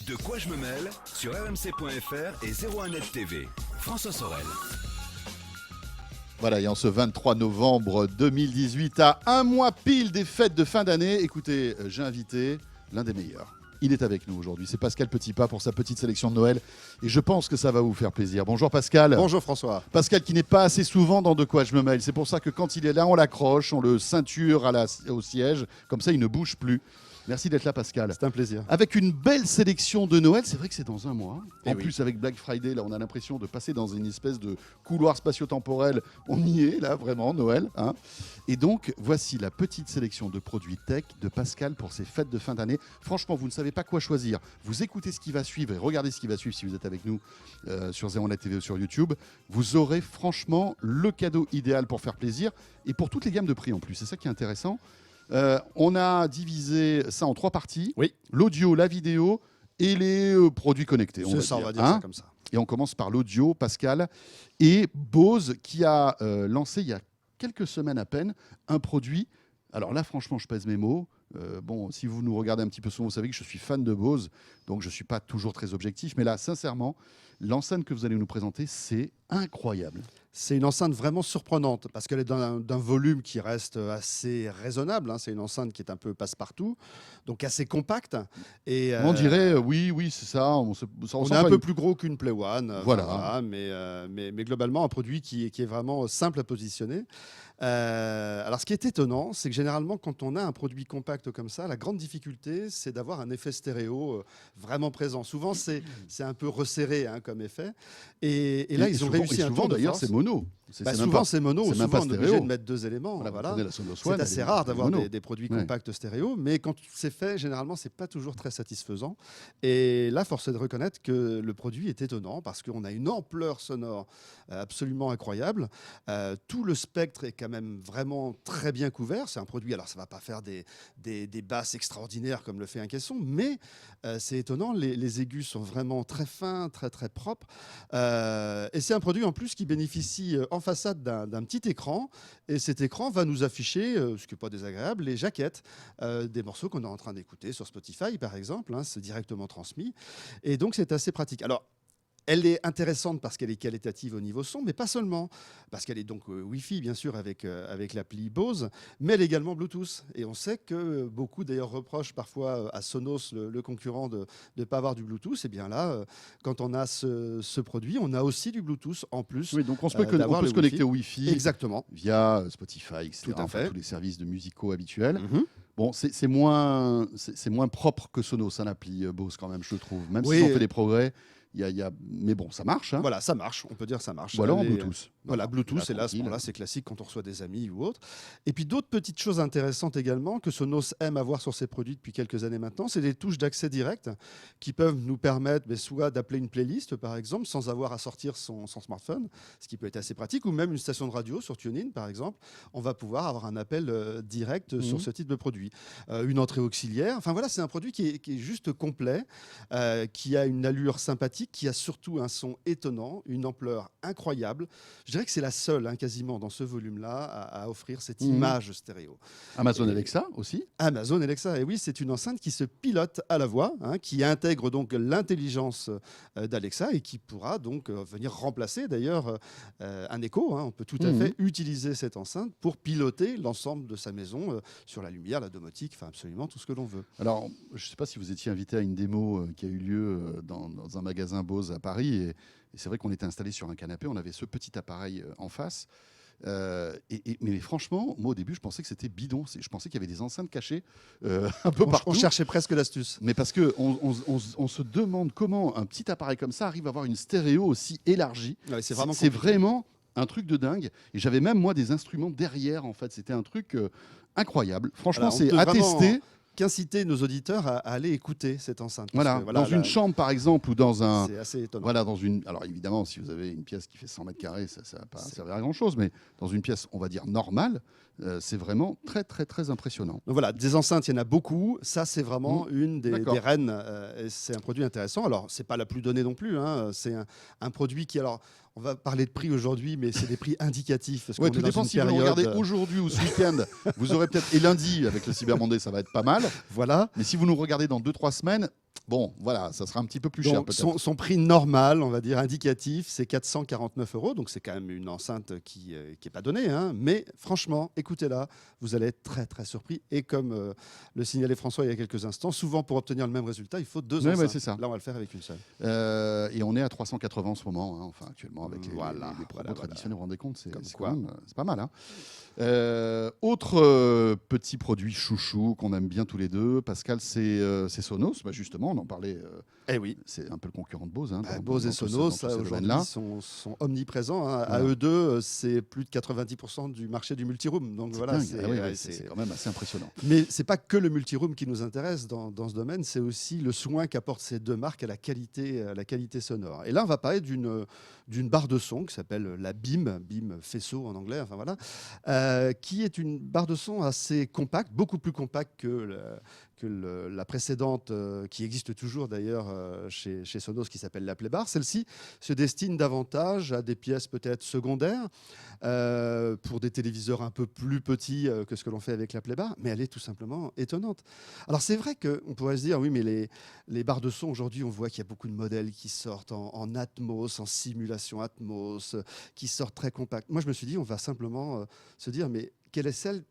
De quoi je me mêle sur rmc.fr et 01net TV. François Sorel. Voilà, et en ce 23 novembre 2018, à un mois pile des fêtes de fin d'année, écoutez, j'ai invité l'un des meilleurs. Il est avec nous aujourd'hui, c'est Pascal Petitpas pour sa petite sélection de Noël. Et je pense que ça va vous faire plaisir. Bonjour Pascal. Bonjour François. Pascal qui n'est pas assez souvent dans De quoi je me mêle. C'est pour ça que quand il est là, on l'accroche, on le ceinture au siège. Comme ça, il ne bouge plus. Merci d'être là Pascal. C'est un plaisir. Avec une belle sélection de Noël, c'est vrai que c'est dans un mois. En oui. plus avec Black Friday, là on a l'impression de passer dans une espèce de couloir spatio-temporel. On y est là vraiment, Noël. Hein. Et donc voici la petite sélection de produits tech de Pascal pour ces fêtes de fin d'année. Franchement, vous ne savez pas quoi choisir. Vous écoutez ce qui va suivre et regardez ce qui va suivre si vous êtes avec nous sur 01net TV ou sur YouTube. Vous aurez franchement le cadeau idéal pour faire plaisir et pour toutes les gammes de prix en plus. C'est ça qui est intéressant. On a divisé ça en 3 parties. Oui. L'audio, la vidéo et les produits connectés. On va dire ça comme ça. Et on commence par l'audio, Pascal. Et Bose qui a lancé il y a quelques semaines à peine un produit. Alors là, franchement, je pèse mes mots. Bon, si vous nous regardez un petit peu souvent, vous savez que je suis fan de Bose. Donc, je ne suis pas toujours très objectif. Mais là, sincèrement, l'enceinte que vous allez nous présenter, c'est incroyable. C'est une enceinte vraiment surprenante parce qu'elle est d'un volume qui reste assez raisonnable. Hein. C'est une enceinte qui est un peu passe-partout, donc assez compacte. Et, on dirait, oui, c'est ça. On est un peu plus gros qu'une Play One. Voilà. Mais globalement, un produit qui est vraiment simple à positionner. Alors, ce qui est étonnant, c'est que généralement, quand on a un produit compact comme ça, la grande difficulté, c'est d'avoir un effet stéréo vraiment présent. Souvent, c'est un peu resserré comme effet. Et là, ils ont réussi un tour de d'ailleurs, force. c'est mono. Souvent, c'est mono. C'est même Souvent, pas on est stéréo. obligé de mettre 2 éléments. Voilà. C'est assez rare d'avoir des produits compacts stéréo. Mais quand c'est fait, généralement, c'est pas toujours très satisfaisant. Et là, force est de reconnaître que le produit est étonnant parce qu'on a une ampleur sonore absolument incroyable. Tout le spectre est quand même vraiment très bien couvert. C'est un produit, alors ça va pas faire des basses extraordinaires comme le fait un caisson, mais c'est étonnant. Les aigus sont vraiment très fins, très très propres. Et c'est un produit en plus qui bénéficie en façade d'un petit écran, et cet écran va nous afficher, ce qui n'est pas désagréable, les jaquettes des morceaux qu'on est en train d'écouter sur Spotify par exemple. C'est directement transmis, et donc c'est assez pratique. Alors, elle est intéressante parce qu'elle est qualitative au niveau son, mais pas seulement, parce qu'elle est donc Wi-Fi, bien sûr, avec l'appli Bose, mais elle est également Bluetooth. Et on sait que beaucoup, d'ailleurs, reprochent parfois à Sonos, le concurrent, de ne pas avoir du Bluetooth. Et bien là, quand on a ce produit, on a aussi du Bluetooth en plus. Oui, donc on peut se connecter au Wi-Fi. Exactement. Via Spotify, etc. Tout à fait. Tous les services de musicaux habituels. Mm-hmm. Bon, c'est moins propre que Sonos, l'appli Bose, quand même, je trouve. Même Oui, si on fait des progrès. Mais bon, ça marche. Hein. Voilà, ça marche, on peut dire ça marche. Ou alors en Bluetooth. Voilà, Bluetooth, et là, à ce moment-là, c'est classique quand on reçoit des amis ou autres. Et puis d'autres petites choses intéressantes également que Sonos aime avoir sur ses produits depuis quelques années maintenant, c'est des touches d'accès direct qui peuvent nous permettre soit d'appeler une playlist, par exemple, sans avoir à sortir son smartphone, ce qui peut être assez pratique, ou même une station de radio sur TuneIn, par exemple. On va pouvoir avoir un appel direct sur ce type de produit. Une entrée auxiliaire. Enfin voilà, c'est un produit qui est juste complet, qui a une allure sympathique, qui a surtout un son étonnant, une ampleur incroyable. Je dirais que c'est la seule, quasiment, dans ce volume-là, à offrir cette image stéréo. Amazon Alexa aussi. Amazon Alexa, et oui, c'est une enceinte qui se pilote à la voix, qui intègre donc l'intelligence d'Alexa et qui pourra donc venir remplacer d'ailleurs un Echo. On peut tout à fait utiliser cette enceinte pour piloter l'ensemble de sa maison sur la lumière, la domotique, enfin absolument tout ce que l'on veut. Alors, je ne sais pas si vous étiez invité à une démo qui a eu lieu dans un magasin Bose à Paris, et c'est vrai qu'on était installé sur un canapé, on avait ce petit appareil en face. Mais franchement, moi au début, je pensais que c'était bidon. Je pensais qu'il y avait des enceintes cachées un peu partout. On cherchait presque l'astuce. Mais parce qu'on se demande comment un petit appareil comme ça arrive à avoir une stéréo aussi élargie. Ouais, c'est vraiment un truc de dingue. Et j'avais même moi des instruments derrière. En fait, c'était un truc incroyable. Franchement, c'est à tester. Qu'inciter nos auditeurs à aller écouter cette enceinte. Voilà, dans une chambre par exemple, ou dans un... C'est assez étonnant. Voilà, alors évidemment, si vous avez une pièce qui fait 100 mètres carrés, ça ne va pas servir à grand-chose, mais dans une pièce, on va dire, normale, c'est vraiment très, très, très impressionnant. Donc voilà, des enceintes, il y en a beaucoup. Ça, c'est vraiment une des reines. Et c'est un produit intéressant. Alors, c'est pas la plus donnée non plus. C'est un produit qui... Alors, on va parler de prix aujourd'hui, mais c'est des prix indicatifs. Ouais, tout dépend si vous le regardez aujourd'hui ou ce week-end. Vous aurez peut-être... Et lundi, avec le Cyber Monday, ça va être pas mal. Voilà. Mais si vous nous regardez dans 2-3 semaines, Bon, voilà, ça sera un petit peu plus cher Donc, peut-être. son prix normal, on va dire indicatif, c'est 449 €. Donc c'est quand même une enceinte qui est pas donnée, hein. Mais franchement, écoutez-la, vous allez être très très surpris. Et comme le signalait François il y a quelques instants, souvent pour obtenir le même résultat, il faut deux Ouais, enceintes. c'est ça. Là, on va le faire avec une seule. Et on est à 380 en ce moment, hein, enfin actuellement avec les promos traditionnels, vous vous rendez compte, c'est pas mal. Hein. Autre petit produit chouchou qu'on aime bien tous les deux, Pascal, c'est Sonos. Bah, justement, on en parlait. Oui. C'est un peu le concurrent de Bose. Hein, Bose et Sonos, aujourd'hui, sont omniprésents. Hein. À eux deux, c'est plus de 90% du marché du multiroom. Donc voilà, c'est quand même assez impressionnant. Mais c'est pas que le multiroom qui nous intéresse dans ce domaine, c'est aussi le soin qu'apportent ces deux marques à la qualité sonore. Et là, on va parler d'une barre de son qui s'appelle la BIM faisceau en anglais. Enfin voilà. Qui est une barre de son assez compacte, beaucoup plus compacte que la précédente, qui existe toujours d'ailleurs chez Sonos, qui s'appelle la Playbar. Celle-ci se destine davantage à des pièces peut-être secondaires, pour des téléviseurs un peu plus petits que ce que l'on fait avec la Playbar, mais elle est tout simplement étonnante. Alors c'est vrai qu'on pourrait se dire, oui, mais les barres de son aujourd'hui, on voit qu'il y a beaucoup de modèles qui sortent en Atmos, en simulation Atmos, qui sortent très compacts. Moi, je me suis dit, on va simplement se dire, mais quelle est celle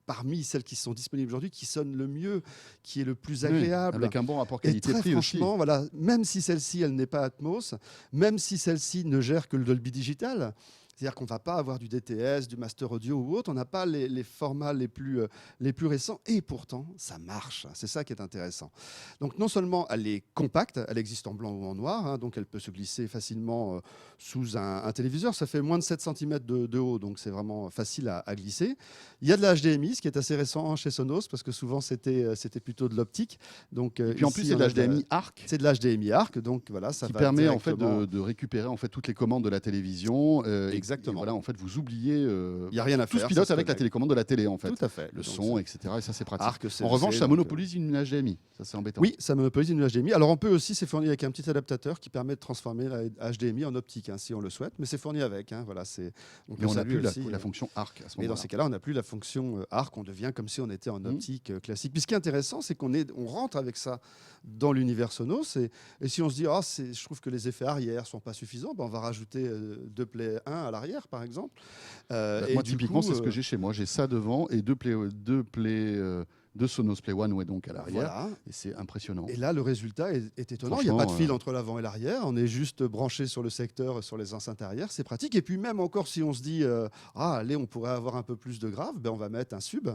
parmi celles qui sont disponibles aujourd'hui qui sonne le mieux, qui est le plus agréable, avec un bon rapport et qualité-prix très franchement, aussi. voilà, même si celle-ci elle n'est pas Atmos, même si celle-ci ne gère que le Dolby Digital, c'est-à-dire qu'on ne va pas avoir du DTS, du Master Audio ou autre, on n'a pas les formats les plus récents, et pourtant, ça marche. C'est ça qui est intéressant. Donc non seulement elle est compacte, elle existe en blanc ou en noir, hein, donc elle peut se glisser facilement sous un téléviseur. Ça fait moins de 7 cm de haut, donc c'est vraiment facile à glisser. Il y a de la HDMI, ce qui est assez récent chez Sonos, parce que souvent c'était plutôt de l'optique. Donc, et puis en plus, c'est de l'HDMI ARC. C'est de l'HDMI ARC, donc voilà, ça qui va permet en directement... fait de récupérer en fait toutes les commandes de la télévision. Exactement. Et voilà, en fait, vous oubliez. Il y a rien à tout faire. se pilote avec la télécommande de la télé, en fait. Tout à fait. Le Donc, son, etc. Et ça, c'est pratique. ARC, en revanche, ça monopolise une HDMI. Ça, c'est embêtant. Oui, ça monopolise une HDMI. Alors, on peut aussi, c'est fourni avec un petit adaptateur qui permet de transformer la HDMI en optique, hein, si on le souhaite, mais c'est fourni avec. Hein, voilà, mais on n'a plus la fonction ARC à ce moment-là. Mais dans ces cas-là, on n'a plus la fonction ARC. On devient comme si on était en optique classique. Puis ce qui est intéressant, c'est qu'on rentre avec ça dans l'univers Sonos. Et si on se dit, je trouve que les effets arrière sont pas suffisants, on va rajouter 2 Play 1 à l'arrière, par exemple. Moi, typiquement, c'est ce que j'ai chez moi. J'ai ça devant et deux Sonos Play One, donc à l'arrière. Voilà. Et c'est impressionnant. Et là, le résultat est étonnant. Il n'y a pas de fil entre l'avant et l'arrière. On est juste branché sur le secteur, sur les enceintes arrière. C'est pratique. Et puis même encore, si on se dit, allez, on pourrait avoir un peu plus de grave, on va mettre un sub.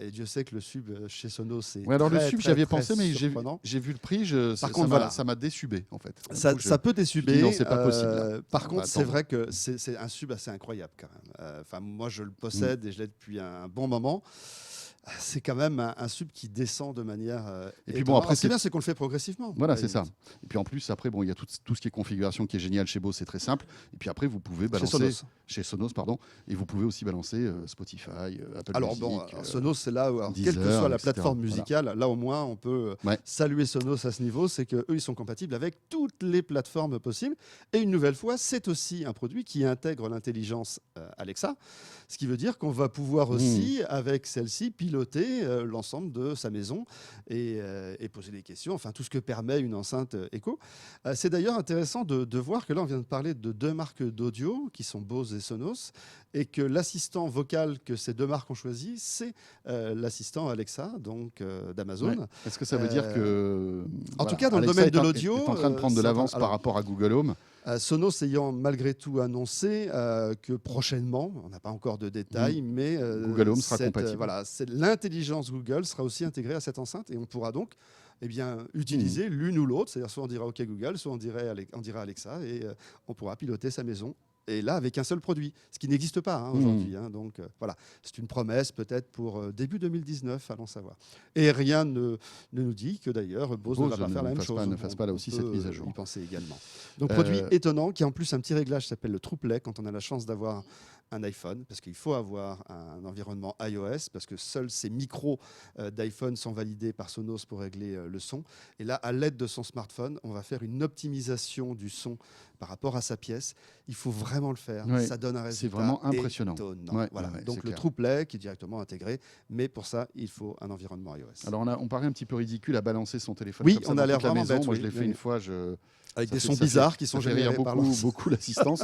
Et Dieu sait que le sub chez Sonos, c'est alors très, le sub, très, j'avais très pensé, mais surprenant. j'ai vu le prix. Par contre, voilà. Ça m'a désubé, en fait. Ça peut désuber. Non, c'est pas possible. Par contre, c'est vrai que c'est un sub assez incroyable quand même. Moi, je le possède et je l'ai depuis un bon moment. C'est quand même un sub qui descend de manière. Et puis bon, après, ce qui est bien, c'est qu'on le fait progressivement. Voilà, c'est ça. Et puis en plus, après, il y a tout ce qui est configuration qui est génial chez Bose, c'est très simple. Et puis après, vous pouvez balancer chez Sonos, et vous pouvez aussi balancer Spotify, Apple Music. Sonos, c'est là où, Deezer, quelle que soit la etc. plateforme musicale, là au moins, on peut saluer Sonos à ce niveau. C'est qu'eux, ils sont compatibles avec toutes les plateformes possibles. Et une nouvelle fois, c'est aussi un produit qui intègre l'intelligence Alexa, ce qui veut dire qu'on va pouvoir aussi, avec celle-ci, piloter l'ensemble de sa maison et poser des questions, enfin tout ce que permet une enceinte Echo. C'est d'ailleurs intéressant de voir que là on vient de parler de 2 marques d'audio qui sont Bose et Sonos, et que l'assistant vocal que ces 2 marques ont choisi, c'est l'assistant Alexa, donc d'Amazon. Ouais. Est-ce que ça veut dire que en tout cas dans Alexa le domaine de l'audio est en train de prendre de l'avance par rapport à Google Home? Sonos ayant malgré tout annoncé que prochainement, on n'a pas encore de détails, mais Google Home sera compatible. L'intelligence Google sera aussi intégrée à cette enceinte et on pourra donc utiliser l'une ou l'autre. C'est-à-dire soit on dira OK Google, soit on dira Alexa et on pourra piloter sa maison. Et là, avec un seul produit, ce qui n'existe pas aujourd'hui. Donc voilà, c'est une promesse peut-être pour début 2019, allons savoir. Et rien ne nous dit que d'ailleurs Bose ne va pas faire la même chose. Ne fasse pas là aussi cette mise à jour. Y penser également. Donc produit étonnant qui a en plus un petit réglage qui s'appelle le True Play quand on a la chance d'avoir un iPhone, parce qu'il faut avoir un environnement iOS, parce que seuls ces micros d'iPhone sont validés par Sonos pour régler le son. Et là, à l'aide de son smartphone, on va faire une optimisation du son par rapport à sa pièce. Il faut vraiment le faire. Ça donne un résultat. C'est vraiment impressionnant. Voilà. Donc le True-Play qui est directement intégré, mais pour ça, il faut un environnement iOS. Alors on paraît un petit peu ridicule à balancer son téléphone. Oui, comme ça on a l'air dans toute la vraiment maison. bête. Moi, je l'ai fait une fois. Avec des sons bizarres qui sont générés par beaucoup l'assistance,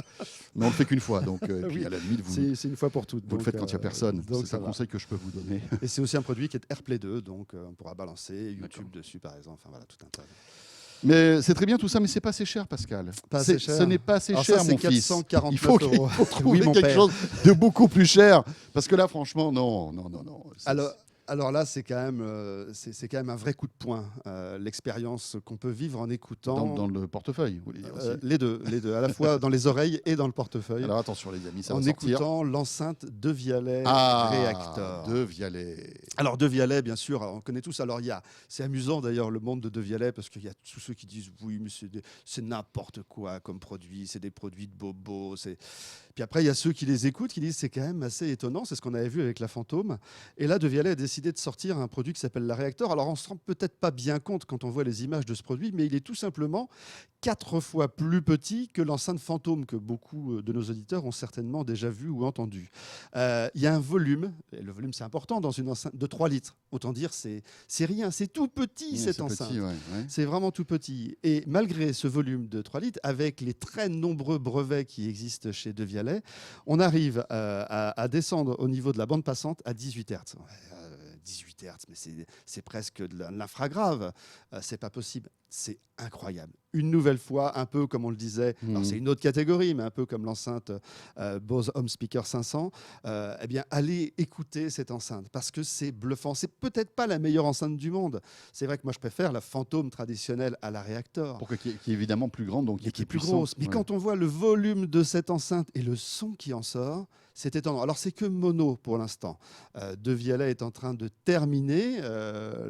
mais on le fait qu'une fois. Donc, et puis à la limite, c'est une fois pour toutes. Vous le faites quand il n'y a personne. C'est un conseil que je peux vous donner. Et c'est aussi un produit qui est AirPlay 2, donc on pourra balancer YouTube dessus, par exemple. Enfin voilà, tout un tas. Mais c'est très bien tout ça, mais c'est pas assez cher, Pascal. Ce n'est pas assez cher, mon fils. Il faut trouver quelque chose de beaucoup plus cher, parce que là, franchement, non. Alors là, c'est quand même un vrai coup de poing, l'expérience qu'on peut vivre en écoutant. Dans le portefeuille, vous voulez dire aussi. Les deux, à la fois dans les oreilles et dans le portefeuille. Alors attention les amis, ça va sortir. En écoutant l'enceinte De Reactor. De Vialet. Alors De Vialet, bien sûr, on connaît tous. Alors c'est amusant d'ailleurs le monde de Vialet, parce qu'il y a tous ceux qui disent oui, mais c'est n'importe quoi comme produit, c'est des produits de bobo. Puis après, il y a ceux qui les écoutent, qui disent c'est quand même assez étonnant, c'est ce qu'on avait vu avec la Fantôme. Et là, De Vialet a décidé de sortir un produit qui s'appelle la Reactor. Alors on ne se rend peut-être pas bien compte quand on voit les images de ce produit, mais il est tout simplement 4 fois plus petit que l'enceinte Fantôme, que beaucoup de nos auditeurs ont certainement déjà vu ou entendu. Il y a un volume, et le volume c'est important dans une enceinte de 3 litres. Autant dire, c'est rien, c'est tout petit cette enceinte. C'est vraiment tout petit. Et malgré ce volume de 3 litres, avec les très nombreux brevets qui existent chez De Vialet, on arrive à descendre au niveau de la bande passante à 18 Hz. 18 Hz, mais c'est presque de l'infragrave. C'est pas possible. C'est incroyable. Une nouvelle fois, un peu comme on le disait, alors c'est une autre catégorie, mais un peu comme l'enceinte Bose Home Speaker 500, eh bien, allez écouter cette enceinte parce que c'est bluffant. C'est peut-être pas la meilleure enceinte du monde. C'est vrai que moi, je préfère la Fantôme traditionnelle à la Reactor. Qui est évidemment plus grande, donc qui est plus grosse. Mais quand on voit le volume de cette enceinte et le son qui en sort, c'est étonnant. Alors, c'est que mono pour l'instant. De Vialet est en train de terminer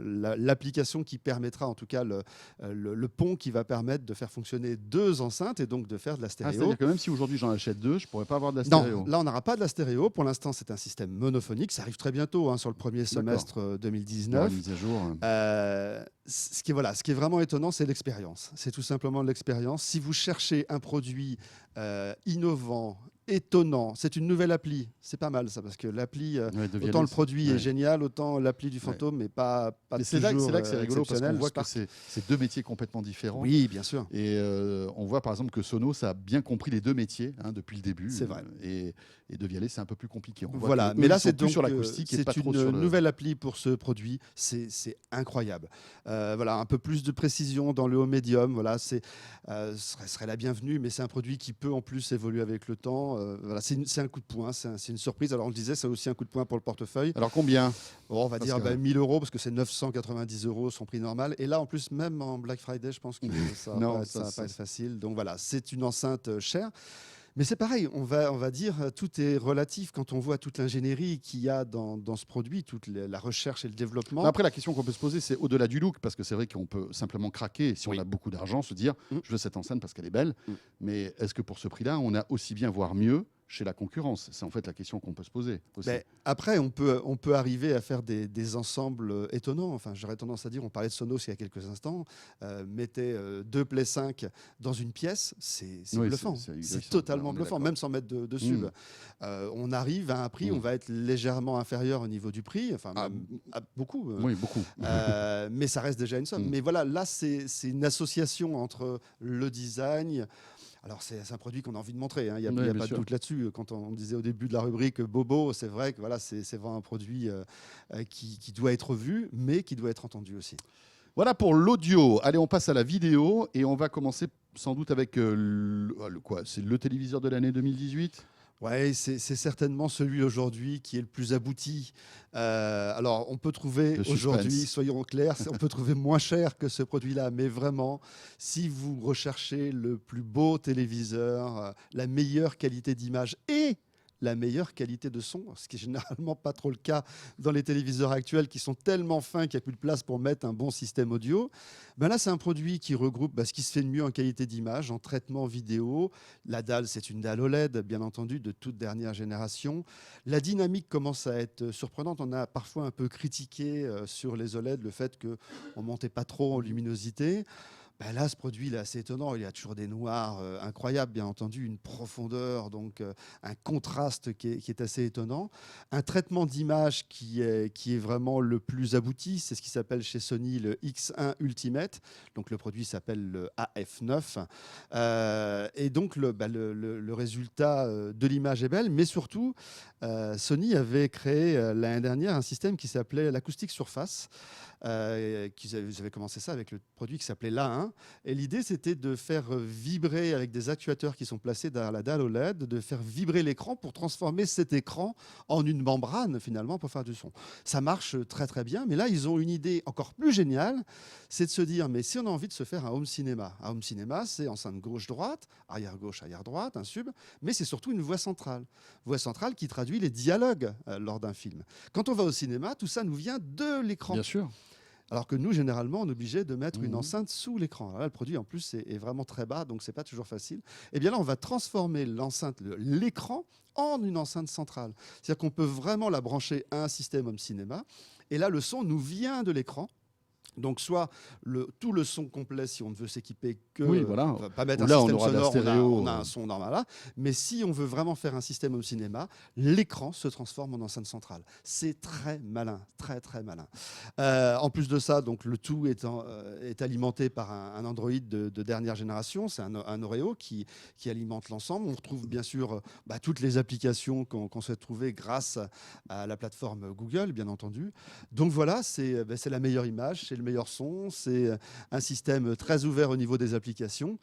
l'application qui permettra, en tout cas, le pont qui va permettre de faire fonctionner 2 enceintes et donc de faire de la stéréo. C'est-à-dire que même si aujourd'hui j'en achète 2, je ne pourrais pas avoir de la stéréo. Non, là, on n'aura pas de la stéréo. Pour l'instant, c'est un système monophonique. Ça arrive très bientôt, sur le premier semestre 2019. Mise à jour. Ce qui est vraiment étonnant, c'est l'expérience. C'est tout simplement l'expérience. Si vous cherchez un produit innovant, étonnant, c'est une nouvelle appli. C'est pas mal ça, parce que l'appli, autant le produit est génial, autant l'appli du Fantôme n'est pas toujours c'est là que c'est rigolo, parce qu'on voit que c'est 2 métiers complètement différents. Oui, bien sûr. Et on voit par exemple que Sonos a bien compris les 2 métiers depuis le début. C'est vrai. Et De Vialet, c'est un peu plus compliqué. Voilà, mais là c'est donc sur l'acoustique et pas trop sur une nouvelle appli pour ce produit. C'est incroyable. Voilà, un peu plus de précision dans le haut médium. Voilà, serait la bienvenue, mais c'est un produit qui peut en plus évoluer avec le temps. Voilà, c'est un coup de poing, c'est une surprise. Alors on le disait, c'est aussi un coup de poing pour le portefeuille. Alors combien? On va dire 1 000 €, parce que c'est 990 € son prix normal. Et là, en plus, même en Black Friday, je pense que ça va pas être facile. Donc voilà, c'est une enceinte chère. Mais c'est pareil, on va dire, tout est relatif quand on voit toute l'ingénierie qu'il y a dans ce produit, toute la recherche et le développement. Après, la question qu'on peut se poser, c'est au-delà du look, parce que c'est vrai qu'on peut simplement craquer, si on a beaucoup d'argent, se dire je veux cette enceinte parce qu'elle est belle. Mais est-ce que pour ce prix-là, on a aussi bien, voire mieux, chez la concurrence? C'est en fait la question qu'on peut se poser aussi. Après, on peut arriver à faire des ensembles étonnants. Enfin, j'aurais tendance à dire, on parlait de Sonos il y a quelques instants, mettez 2 Play 5 dans une pièce, c'est bluffant. C'est totalement bluffant, même sans mettre de sub. On arrive à un prix, on va être légèrement inférieur au niveau du prix, enfin beaucoup. Oui, beaucoup. Mais ça reste déjà une somme. Mais voilà, là, c'est une association entre le design. Alors, c'est un produit qu'on a envie de montrer, il n'y a pas de doute là-dessus. Quand on disait au début de la rubrique Bobo, c'est vrai que voilà, c'est vraiment un produit qui doit être vu, mais qui doit être entendu aussi. Voilà pour l'audio. Allez, on passe à la vidéo et on va commencer sans doute avec c'est le téléviseur de l'année 2018. Oui, c'est certainement celui aujourd'hui qui est le plus abouti. Alors, on peut trouver aujourd'hui, soyons clairs, on peut trouver moins cher que ce produit-là. Mais vraiment, si vous recherchez le plus beau téléviseur, la meilleure qualité d'image et la meilleure qualité de son, ce qui est généralement pas trop le cas dans les téléviseurs actuels qui sont tellement fins qu'il n'y a plus de place pour mettre un bon système audio. Là, c'est un produit qui regroupe ce qui se fait de mieux en qualité d'image, en traitement vidéo. La dalle, c'est une dalle OLED, bien entendu, de toute dernière génération. La dynamique commence à être surprenante. On a parfois un peu critiqué sur les OLED le fait qu'on ne montait pas trop en luminosité. Ben là, ce produit il est assez étonnant. Il y a toujours des noirs incroyables, bien entendu, une profondeur, donc un contraste qui est assez étonnant. Un traitement d'image qui est vraiment le plus abouti. C'est ce qui s'appelle chez Sony le X1 Ultimate. Donc le produit s'appelle le AF9. Et donc le résultat de l'image est belle, mais surtout, Sony avait créé l'année dernière un système qui s'appelait l'acoustique surface. Ils avaient commencé ça avec le produit qui s'appelait l'A1. Et l'idée, c'était de faire vibrer avec des actuateurs qui sont placés derrière la dalle OLED, de faire vibrer l'écran pour transformer cet écran en une membrane, finalement, pour faire du son. Ça marche très, très bien. Mais là, ils ont une idée encore plus géniale, c'est de se dire, mais si on a envie de se faire un home cinéma, c'est enceinte gauche-droite, arrière-gauche, arrière-droite, un sub, mais c'est surtout une voix centrale qui traduit les dialogues lors d'un film. Quand on va au cinéma, tout ça nous vient de l'écran. Bien sûr. Alors que nous, généralement, on est obligé de mettre une enceinte sous l'écran. Là, le produit, en plus, est vraiment très bas, donc c'est pas toujours facile. Et bien là, on va transformer l'écran en une enceinte centrale. C'est-à-dire qu'on peut vraiment la brancher à un système home cinéma. Et là, le son nous vient de l'écran. Donc soit tout le son complet si on ne veut s'équiper que oui, voilà. On va pas mettre un là, système on aura sonore, stéréo, on a un son normal là, mais si on veut vraiment faire un système au cinéma, l'écran se transforme en enceinte centrale. C'est très malin, très très malin. En plus de ça, donc le tout est alimenté par un Android de dernière génération, c'est un Oreo qui alimente l'ensemble. On retrouve bien sûr toutes les applications qu'on souhaite trouver grâce à la plateforme Google, bien entendu. Donc voilà, c'est la meilleure image, c'est le meilleur son, c'est un système très ouvert au niveau des applications.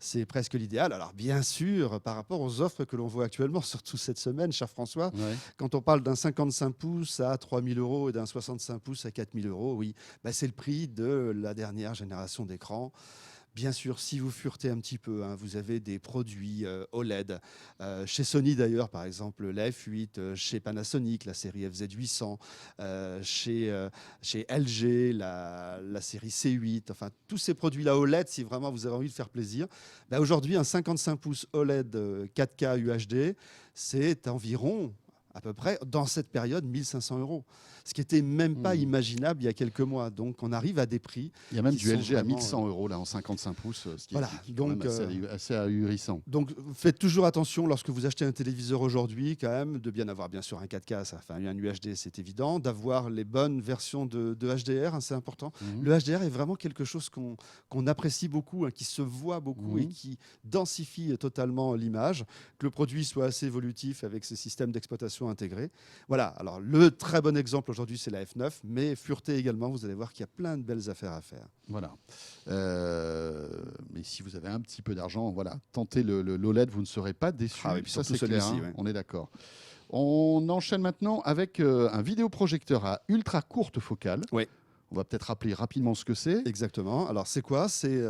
C'est presque l'idéal. Alors bien sûr, par rapport aux offres que l'on voit actuellement, surtout cette semaine, cher François, quand on parle d'un 55 pouces à 3 000 € et d'un 65 pouces à 4 000 €, oui, c'est le prix de la dernière génération d'écran. Bien sûr, si vous furetez un petit peu, vous avez des produits OLED. Chez Sony d'ailleurs, par exemple, la F8, chez Panasonic, la série FZ800, chez LG, la série C8, enfin tous ces produits-là OLED, si vraiment vous avez envie de faire plaisir. Aujourd'hui, un 55 pouces OLED 4K UHD, c'est environ, à peu près, dans cette période, 1 500 €. Ce qui n'était même pas imaginable il y a quelques mois. Donc, on arrive à des prix. Il y a même du LG à 1 100 € là, en 55 pouces, ce qui est donc, assez ahurissant. Donc, faites toujours attention lorsque vous achetez un téléviseur aujourd'hui, quand même, de bien avoir bien sûr un 4K, un UHD, c'est évident, d'avoir les bonnes versions de HDR, c'est important. Le HDR est vraiment quelque chose qu'on apprécie beaucoup, qui se voit beaucoup et qui densifie totalement l'image, que le produit soit assez évolutif avec ce système d'exploitation intégré. Voilà, alors le très bon exemple aujourd'hui, c'est la F9, mais furetez également, vous allez voir qu'il y a plein de belles affaires à faire. Voilà. Mais si vous avez un petit peu d'argent, voilà, tentez l'OLED, vous ne serez pas déçus. Ah oui, puis ça, c'est clair, on est d'accord. On enchaîne maintenant avec un vidéoprojecteur à ultra courte focale. Oui. On va peut-être rappeler rapidement ce que c'est. Exactement. Alors, c'est quoi ? C'est,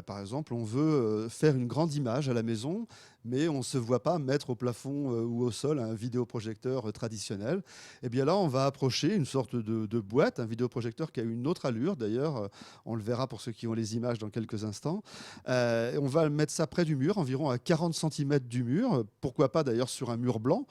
par exemple, on veut faire une grande image à la maison, mais on ne se voit pas mettre au plafond ou au sol un vidéoprojecteur traditionnel. Et bien là, on va approcher une sorte de boîte, un vidéoprojecteur qui a une autre allure. D'ailleurs, on le verra pour ceux qui ont les images dans quelques instants. On va mettre ça près du mur, environ à 40 cm du mur. Pourquoi pas d'ailleurs sur un mur blanc.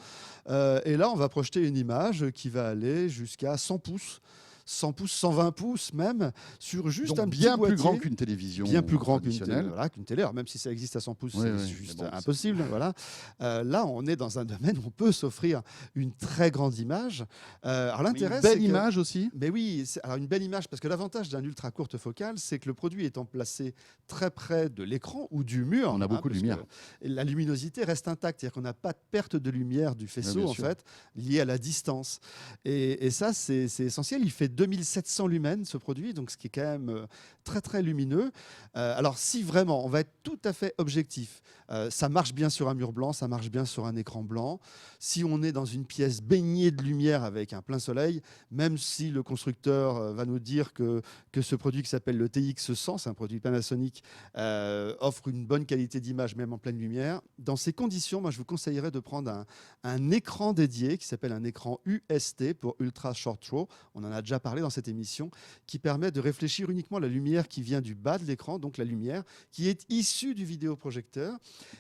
Et là, on va projeter une image qui va aller jusqu'à 100 pouces. 100 pouces, 120 pouces même, sur juste un bien petit plus grand qu'une télévision. Bien plus grand qu'une télé. Alors, même si ça existe à 100 pouces, c'est juste impossible. Voilà. Là, on est dans un domaine où on peut s'offrir une très grande image. Alors, l'intérêt, une belle image aussi. Mais oui, alors une belle image, parce que l'avantage d'un ultra courte focale, c'est que le produit étant placé très près de l'écran ou du mur, on a beaucoup de lumière. La luminosité reste intacte, c'est-à-dire qu'on n'a pas de perte de lumière du faisceau, en fait, liée à la distance. Et ça, c'est essentiel. Il fait 2700 lumens, ce produit, donc ce qui est quand même très très lumineux. Alors si vraiment on va être tout à fait objectif, ça marche bien sur un mur blanc, ça marche bien sur un écran blanc. Si on est dans une pièce baignée de lumière avec un plein soleil, même si le constructeur va nous dire que ce produit qui s'appelle le TX100, c'est un produit Panasonic, offre une bonne qualité d'image même en pleine lumière, dans ces conditions, moi je vous conseillerais de prendre un écran dédié qui s'appelle un écran UST pour Ultra Short Throw. On en a déjà parlé dans cette émission, qui permet de réfléchir uniquement à la lumière qui vient du bas de l'écran, donc la lumière qui est issue du vidéoprojecteur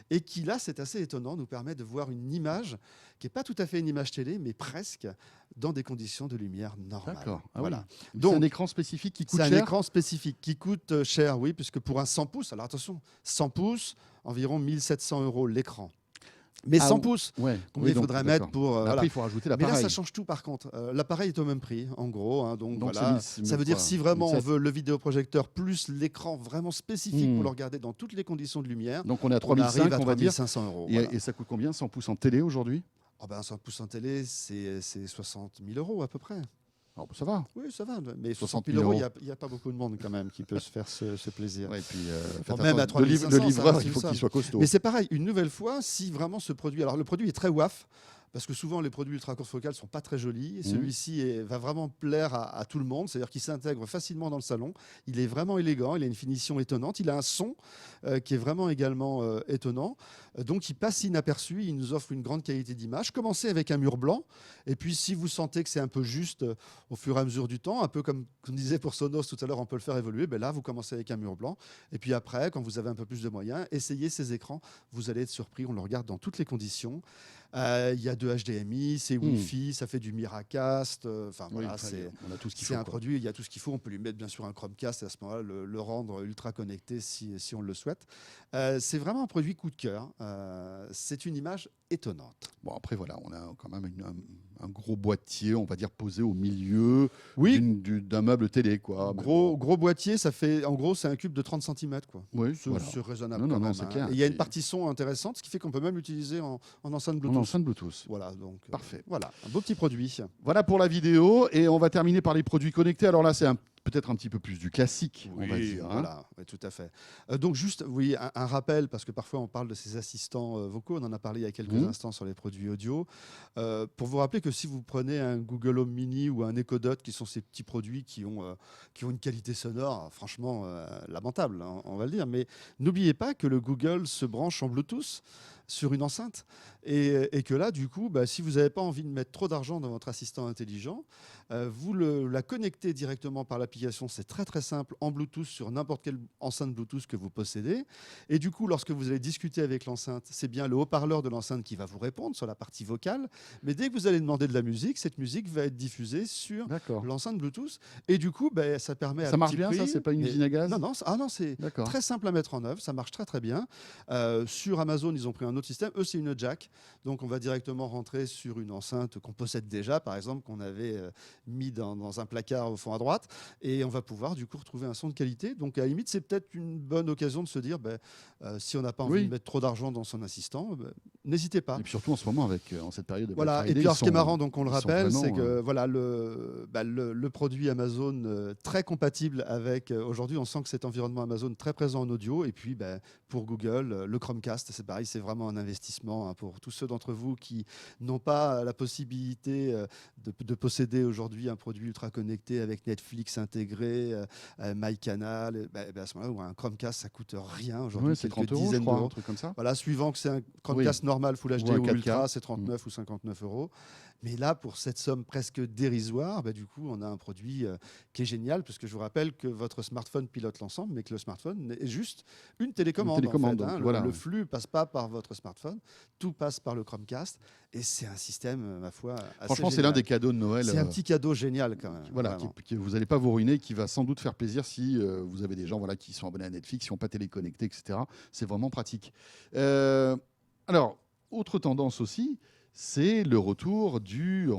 et qui, là, c'est assez étonnant, nous permet de voir une image qui n'est pas tout à fait une image télé, mais presque dans des conditions de lumière normales. D'accord. Ah voilà. Oui. Donc, c'est un écran spécifique qui coûte cher. C'est un écran spécifique qui coûte cher, oui, puisque pour un 100 pouces, alors attention, 100 pouces, environ 1 700 € l'écran. Mais 100 pouces, combien il faudrait mettre pour... Après, il faut rajouter l'appareil. Mais là, ça change tout par contre. L'appareil est au même prix, en gros. Hein, donc voilà. Ça veut dire quoi, si vraiment on veut le vidéoprojecteur plus l'écran vraiment spécifique pour le regarder dans toutes les conditions de lumière, donc on est à 3500, on va dire. 500 €. Et ça coûte combien 100 pouces en télé aujourd'hui? 100 pouces en télé, c'est 60 000 € à peu près. Alors, ça va. Oui, ça va. Mais 60 000 €, il n'y a pas beaucoup de monde quand même qui peut se faire ce plaisir. Ouais, et puis, même à 3 500, le livreur, il faut qu'il soit costaud. Mais c'est pareil, une nouvelle fois, si vraiment ce produit... Alors le produit est très WAF, parce que souvent les produits ultra courte focale ne sont pas très jolis. Et celui-ci va vraiment plaire à tout le monde, c'est-à-dire qu'il s'intègre facilement dans le salon. Il est vraiment élégant, il a une finition étonnante, il a un son qui est vraiment également étonnant. Donc il passe inaperçu, il nous offre une grande qualité d'image. Commencez avec un mur blanc, et puis si vous sentez que c'est un peu juste au fur et à mesure du temps, un peu comme on disait pour Sonos tout à l'heure, on peut le faire évoluer, ben là vous commencez avec un mur blanc, et puis après, quand vous avez un peu plus de moyens, essayez ces écrans, vous allez être surpris, on le regarde dans toutes les conditions. Il y a de HDMI, c'est Wi-Fi, ça fait du Miracast. Voilà, on a tout ce qu'il faut. C'est un produit, il y a tout ce qu'il faut. On peut lui mettre bien sûr un Chromecast et à ce moment-là le rendre ultra connecté si on le souhaite. C'est vraiment un produit coup de cœur. C'est une image étonnante. Bon, après, voilà, on a quand même un gros boîtier, on va dire, posé au milieu d'un meuble télé, quoi. Gros boîtier, ça fait, en gros, c'est un cube de 30 cm, quoi. Oui, c'est raisonnable. Non, c'est clair. Et il y a une partie son intéressante, ce qui fait qu'on peut même l'utiliser en enceinte Bluetooth. Voilà, donc parfait. Voilà, un beau petit produit. Voilà pour la vidéo, et on va terminer par les produits connectés. Alors là, c'est peut-être un petit peu plus du classique, on va dire. Voilà, tout à fait. Donc juste, un rappel, parce que parfois on parle de ces assistants vocaux, on en a parlé il y a quelques instants sur les produits audio, pour vous rappeler que si vous prenez un Google Home Mini ou un Echo Dot, qui sont ces petits produits qui ont une qualité sonore franchement lamentable, hein, on va le dire, mais n'oubliez pas que le Google se branche en Bluetooth sur une enceinte et que là, du coup, si vous n'avez pas envie de mettre trop d'argent dans votre assistant intelligent, vous la connectez directement par l'application, c'est très très simple, en Bluetooth sur n'importe quelle enceinte Bluetooth que vous possédez. Et du coup, lorsque vous allez discuter avec l'enceinte, c'est bien le haut-parleur de l'enceinte qui va vous répondre sur la partie vocale. Mais dès que vous allez demander de la musique, cette musique va être diffusée sur l'enceinte Bluetooth. Et du coup, ça permet ça marche bien, ça, c'est pas une usine à gaz? Non, c'est très simple à mettre en œuvre, ça marche très très bien. Sur Amazon, ils ont pris un autre système. Eux, c'est une jack. Donc, on va directement rentrer sur une enceinte qu'on possède déjà, par exemple, qu'on avait mis dans un placard au fond à droite. Et on va pouvoir, du coup, retrouver un son de qualité. Donc, à la limite, c'est peut-être une bonne occasion de se dire, si on n'a pas envie de mettre trop d'argent dans son assistant, n'hésitez pas. Et puis surtout en ce moment, en cette période de Black voilà. Friday, Et puis, alors, ce qui est marrant, donc on le rappelle, c'est que vraiment, le produit Amazon très compatible avec, aujourd'hui, on sent que cet environnement Amazon très présent en audio. Et puis, pour Google, le Chromecast, c'est pareil, c'est vraiment un investissement pour tous ceux d'entre vous qui n'ont pas la possibilité de posséder aujourd'hui un produit ultra connecté avec Netflix intégré, MyCanal. À ce moment-là, un Chromecast, ça coûte rien aujourd'hui, c'est quelques 30 €, dizaines d'euros. un truc comme ça. Voilà, suivant que c'est un Chromecast normal Full HD ou 4K. Ultra, c'est 39 ou 59 €. Mais là, pour cette somme presque dérisoire, du coup, on a un produit qui est génial, puisque je vous rappelle que votre smartphone pilote l'ensemble, mais que le smartphone est juste une télécommande. Le flux ne passe pas par votre smartphone, tout passe par le Chromecast, et c'est un système, ma foi, assez franchement, génial. c'est l'un des cadeaux de Noël. C'est un petit cadeau génial quand même. Voilà, vous n'allez pas vous ruiner, qui va sans doute faire plaisir si vous avez des gens qui sont abonnés à Netflix, qui n'ont pas téléconnecté, etc. C'est vraiment pratique. Alors, autre tendance aussi, c'est le retour du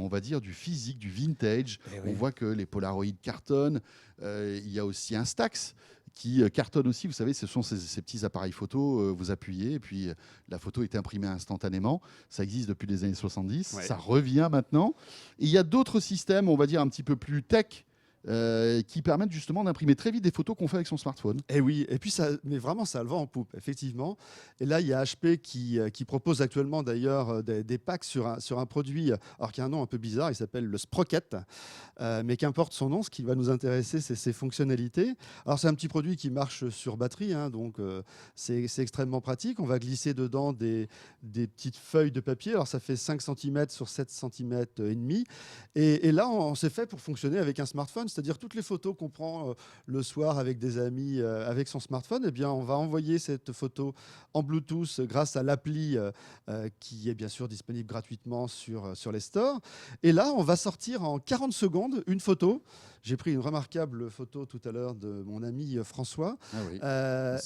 physique, du vintage. On voit que les Polaroid cartonnent. Il y a aussi Instax qui cartonne aussi. Vous savez, ce sont ces petits appareils photo. Vous appuyez et puis la photo est imprimée instantanément. Ça existe depuis les années 70. Ça revient maintenant. Et il y a d'autres systèmes, on va dire un petit peu plus tech, qui permettent justement d'imprimer très vite des photos qu'on fait avec son smartphone. Et oui, et puis mais vraiment ça a le vent en poupe, effectivement. Et là, il y a HP qui propose actuellement d'ailleurs des packs sur un produit, alors qui a un nom un peu bizarre, il s'appelle le Sprocket, mais qu'importe son nom, ce qui va nous intéresser, c'est ses fonctionnalités. Alors c'est un petit produit qui marche sur batterie, hein, donc c'est extrêmement pratique. On va glisser dedans des petites feuilles de papier, alors ça fait 5 cm sur 7 cm et demi. Et là, on s'est fait pour fonctionner avec un smartphone, c'est-à-dire toutes les photos qu'on prend le soir avec des amis avec son smartphone, eh bien, on va envoyer cette photo en Bluetooth grâce à l'appli qui est bien sûr disponible gratuitement sur les stores. Et là, on va sortir en 40 secondes une photo. J'ai pris une remarquable photo tout à l'heure de mon ami François. Ah oui.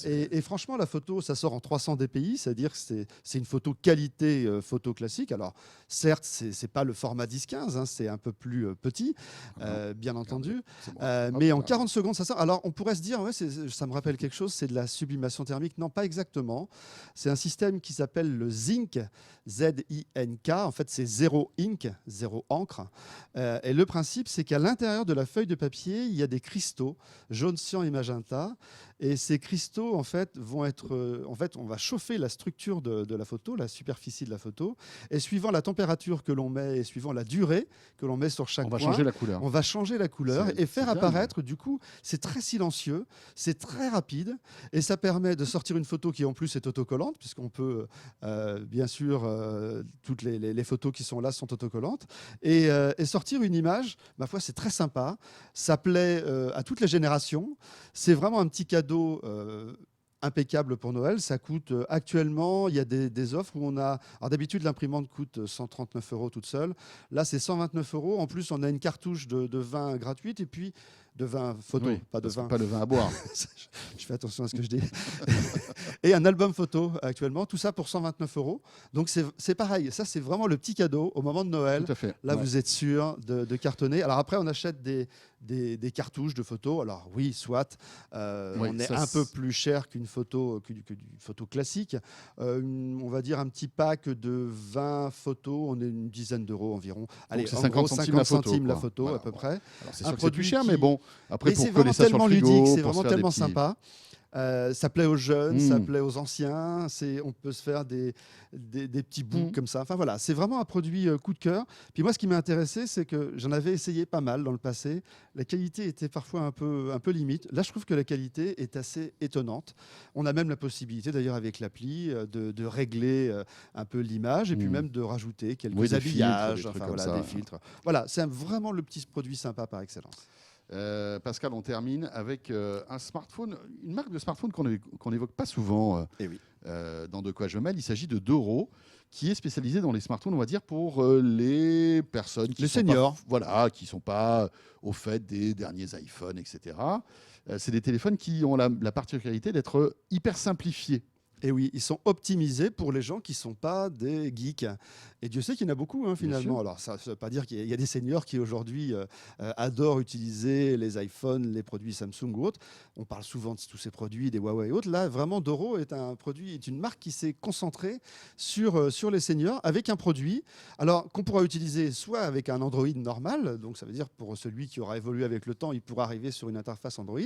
Et franchement, la photo, ça sort en 300 dpi, c'est-à-dire que c'est une photo qualité photo classique. Alors, certes, c'est pas le format 10-15, hein, c'est un peu plus petit, bien entendu. Bon. Mais en 40 secondes, ça sort. Alors, on pourrait se dire, ouais, ça me rappelle quelque chose, c'est de la sublimation thermique. Non, pas exactement. C'est un système qui s'appelle le Zink, Z-I-N-K. En fait, c'est zéro ink, zéro encre. Et le principe, c'est qu'à l'intérieur de la feuille de papier, il y a des cristaux jaune, cyan et magenta. Et ces cristaux, en fait, vont être... on va chauffer la structure de la photo, la superficie de la photo. Et suivant la température que l'on met et suivant la durée que l'on met sur chaque point, changer la couleur. On va changer la couleur et faire apparaître, du coup, c'est très silencieux, c'est très rapide. Et ça permet de sortir une photo qui, en plus, est autocollante, puisqu'on peut, bien sûr, toutes les photos qui sont là sont autocollantes. Et sortir une image, ma foi, c'est très sympa. Ça plaît à toutes les générations. C'est vraiment un petit cadeau impeccable pour Noël. Ça coûte actuellement, il y a des offres où on a... Alors d'habitude, l'imprimante coûte 139 € toute seule. Là, c'est 129 €. En plus, on a une cartouche de vin gratuite et puis de vin photo, oui, pas de vin. Pas le vin à boire. Je fais attention à ce que je dis. Et un album photo actuellement, tout ça pour 129 €. Donc c'est pareil, ça c'est vraiment le petit cadeau au moment de Noël. Tout à fait. Là, vous êtes sûr de cartonner. Alors après, on achète des cartouches de photos. Alors oui, soit, on est un peu plus cher qu'une photo classique. On va dire un petit pack de 20 photos, on est une dizaine d'euros environ. Allez, c'est en 50 gros, centimes la photo voilà. à peu près. Alors, c'est sûr que c'est plus cher, mais bon, après, pour c'est coller vraiment ça sur tellement le frigo, ludique, c'est pour vraiment se faire tellement des petits... sympa. Ça plaît aux jeunes, ça plaît aux anciens. On peut se faire des petits bouts comme ça. Enfin voilà, c'est vraiment un produit coup de cœur. Puis moi, ce qui m'a intéressé, c'est que j'en avais essayé pas mal dans le passé. La qualité était parfois un peu limite. Là, je trouve que la qualité est assez étonnante. On a même la possibilité, d'ailleurs, avec l'appli, de régler un peu l'image et puis même de rajouter quelques habillages, des filtres. Voilà, c'est vraiment le petit produit sympa par excellence. Pascal, on termine avec un smartphone, une marque de smartphone qu'on n'évoque pas souvent dans De quoi je mêle. Il s'agit de Doro, qui est spécialisé dans les smartphones, on va dire, pour les personnes qui les sont seniors. Qui ne sont pas au fait des derniers iPhones, etc. C'est des téléphones qui ont la particularité d'être hyper simplifiés. Et oui, ils sont optimisés pour les gens qui ne sont pas des geeks. Et Dieu sait qu'il y en a beaucoup, hein, finalement. Alors, ça ne veut pas dire qu'il y a des seniors qui, aujourd'hui, adorent utiliser les iPhones, les produits Samsung ou autres. On parle souvent de tous ces produits, des Huawei et autres. Là, vraiment, Doro est une marque qui s'est concentrée sur les seniors avec un produit qu'on pourra utiliser soit avec un Android normal, donc ça veut dire pour celui qui aura évolué avec le temps, il pourra arriver sur une interface Android.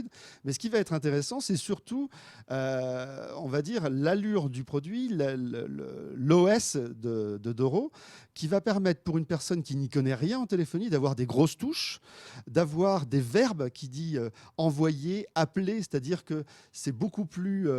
Mais ce qui va être intéressant, c'est surtout, on va dire, l'allure du produit, l'OS de Doro, qui va permettre pour une personne qui n'y connaît rien en téléphonie d'avoir des grosses touches, d'avoir des verbes qui dit envoyer, appeler, c'est-à-dire que c'est beaucoup plus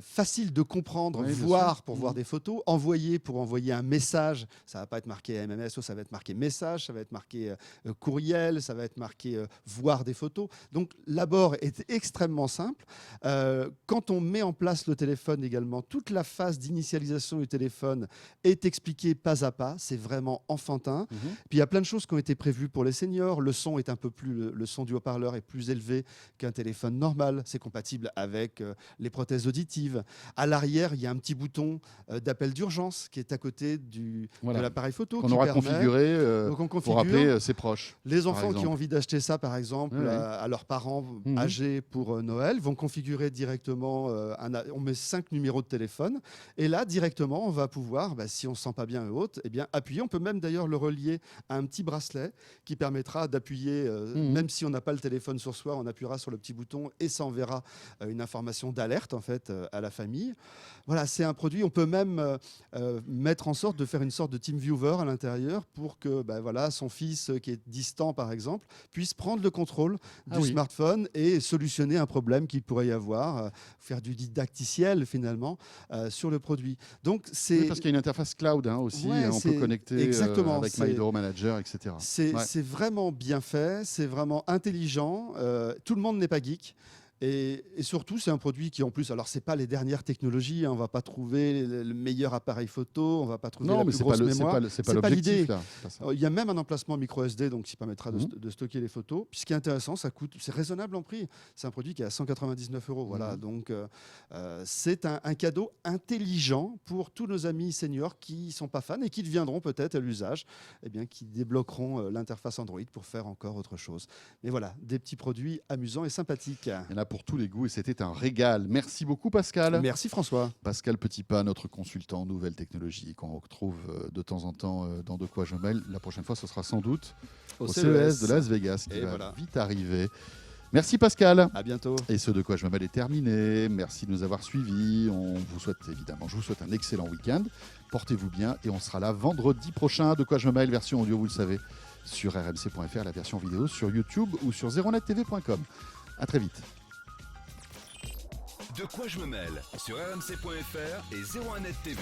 facile de comprendre, voir pour voir des photos, envoyer pour envoyer un message, ça ne va pas être marqué MMS, ça va être marqué message, ça va être marqué courriel, ça va être marqué voir des photos. Donc l'abord est extrêmement simple. Quand on met en place le téléphone également, toute la phase d'initialisation du téléphone est expliquée pas à pas, c'est vraiment enfantin. Puis il y a plein de choses qui ont été prévues pour les seniors, le son est un peu plus, le son du haut-parleur est plus élevé qu'un téléphone normal, c'est compatible avec les prothèses auditives. À l'arrière, il y a un petit bouton d'appel d'urgence qui est à côté de l'appareil photo. Qu'on aura configuré pour appeler ses proches. Les enfants qui ont envie d'acheter ça, par exemple, à leurs parents âgés pour Noël, vont configurer directement, on met 5 numéros numéro de téléphone. Et là, directement, on va pouvoir, si on ne se sent pas bien et autres, appuyer. On peut même d'ailleurs le relier à un petit bracelet qui permettra d'appuyer, même si on n'a pas le téléphone sur soi, on appuiera sur le petit bouton et ça enverra une information d'alerte en fait à la famille. Voilà, c'est un produit. On peut même mettre en sorte de faire une sorte de team viewer à l'intérieur pour que son fils qui est distant par exemple puisse prendre le contrôle du smartphone et solutionner un problème qu'il pourrait y avoir, faire du didacticiel finalement sur le produit. Donc c'est parce qu'il y a une interface cloud aussi, on peut connecter avec My Hero Manager, etc. C'est vraiment bien fait, c'est vraiment intelligent. Tout le monde n'est pas geek. Et surtout, c'est un produit qui, en plus, alors c'est pas les dernières technologies, on va pas trouver le meilleur appareil photo, on va pas trouver la plus grosse mémoire. C'est pas l'objectif. Il y a même un emplacement micro SD, donc qui permettra de stocker les photos. Puis ce qui est intéressant, c'est raisonnable en prix. C'est un produit qui est à 199 €. Voilà, donc c'est un cadeau intelligent pour tous nos amis seniors qui sont pas fans et qui deviendront peut-être à l'usage, qui débloqueront l'interface Android pour faire encore autre chose. Mais voilà, des petits produits amusants et sympathiques. Il y en a pour tous les goûts et c'était un régal. Merci beaucoup Pascal. Merci François. Pascal Petitpas, notre consultant nouvelles technologies qu'on retrouve de temps en temps dans De quoi je mêle. La prochaine fois, ce sera sans doute au CES de Las Vegas qui va vite arriver. Merci Pascal. À bientôt. Et ce De quoi je me mêle est terminé. Merci de nous avoir suivis. Je vous souhaite un excellent week-end. Portez-vous bien et on sera là vendredi prochain. De quoi je me mêle, version audio, vous le savez, sur rmc.fr, la version vidéo sur YouTube ou sur 0nettv.com. À très vite. De quoi je me mêle sur rmc.fr et 01net TV.